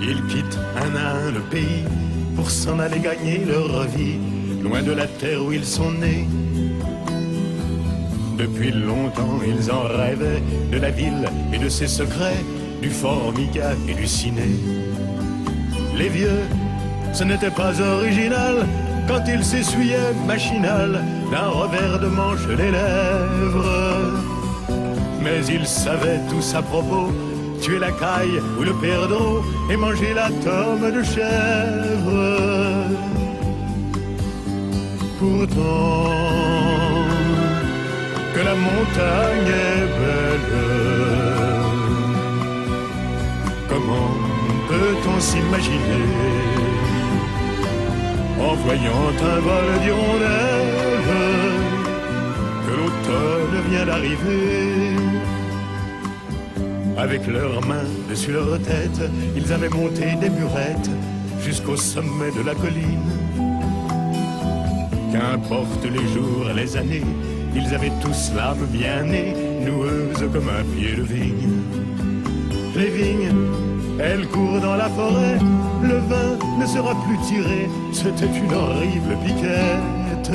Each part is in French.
Ils quittent un à un le pays pour s'en aller gagner leur vie, loin de la terre où ils sont nés. Depuis longtemps ils en rêvaient, de la ville et de ses secrets, du Formica et du ciné. Les vieux, ce n'était pas original quand ils s'essuyaient machinal d'un revers de manche les lèvres. Mais ils savaient tous à propos, tuer la caille ou le perdreau et manger la tome de chèvre. Pourtant, que la montagne est belle, comment peut-on s'imaginer en voyant un vol d'hirondelles que l'automne vient d'arriver? Avec leurs mains dessus leur tête, ils avaient monté des burettes jusqu'au sommet de la colline. Qu'importe les jours, les années, ils avaient tous l'âme bien née, noueuse comme un pied de vigne. Les vignes, elles courent dans la forêt, le vin ne sera plus tiré, c'était une horrible piquette.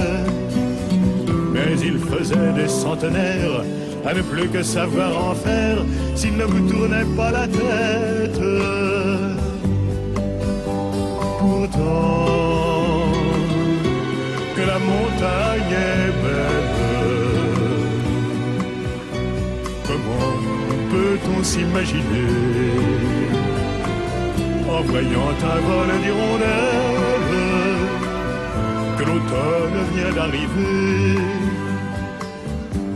Mais ils faisaient des centenaires à ne plus que savoir en faire s'ils ne vous tournaient pas la tête. Pourtant, que la montagne est belle, comment peut-on s'imaginer en voyant un vol d'hirondelles que l'automne vient d'arriver?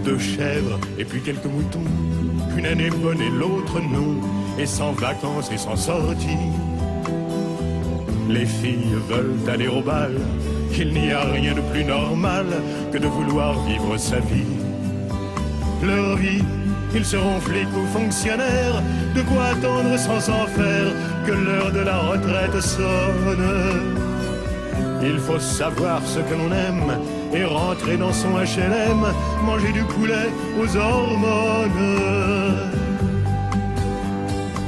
Deux chèvres et puis quelques moutons, une année bonne et l'autre non, et sans vacances et sans sortie. Les filles veulent aller au bal, il n'y a rien de plus normal que de vouloir vivre sa vie. Leur vie, ils seront flics ou fonctionnaires, de quoi attendre sans s'en faire que l'heure de la retraite sonne. Il faut savoir ce que l'on aime et rentrer dans son HLM, manger du poulet aux hormones.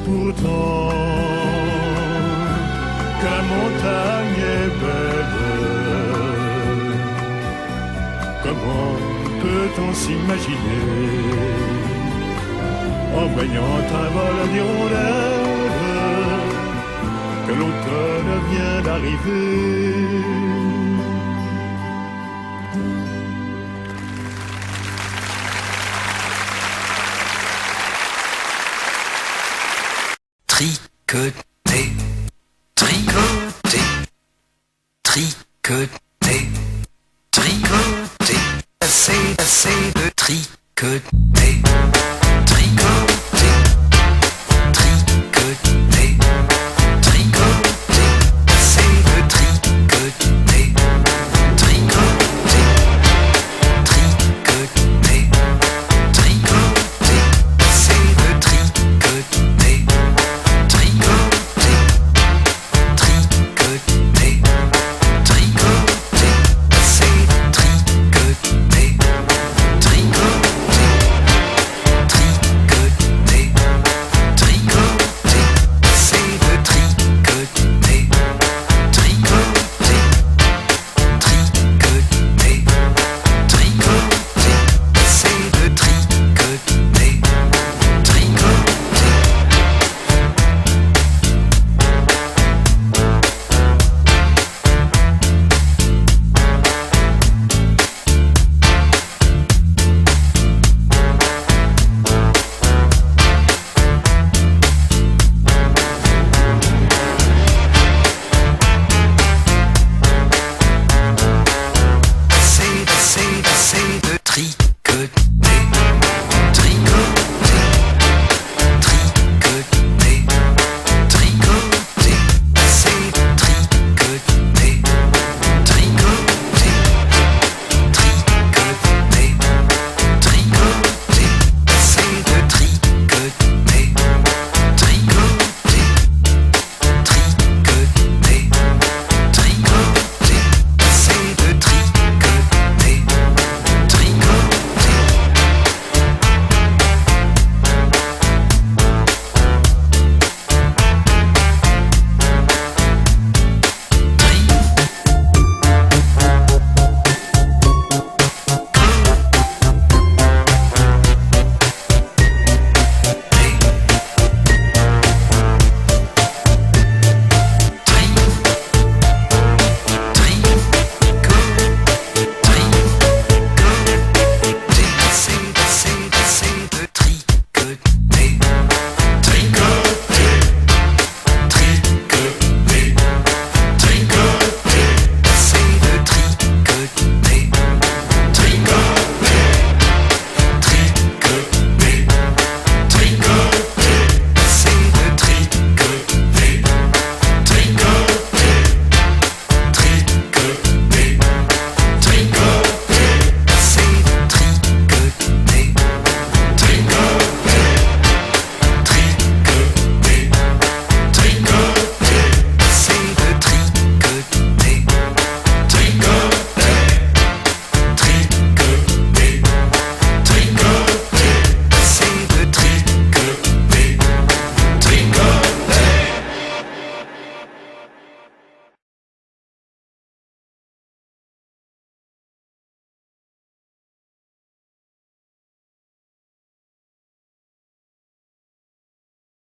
Pourtant, que la montagne est belle, comment peut-on s'imaginer en voyant un vol d'hirondelles que l'automne vient d'arriver? Tricoter, tricoter, tricoter, tricoter, assez de tricoter, tricoter.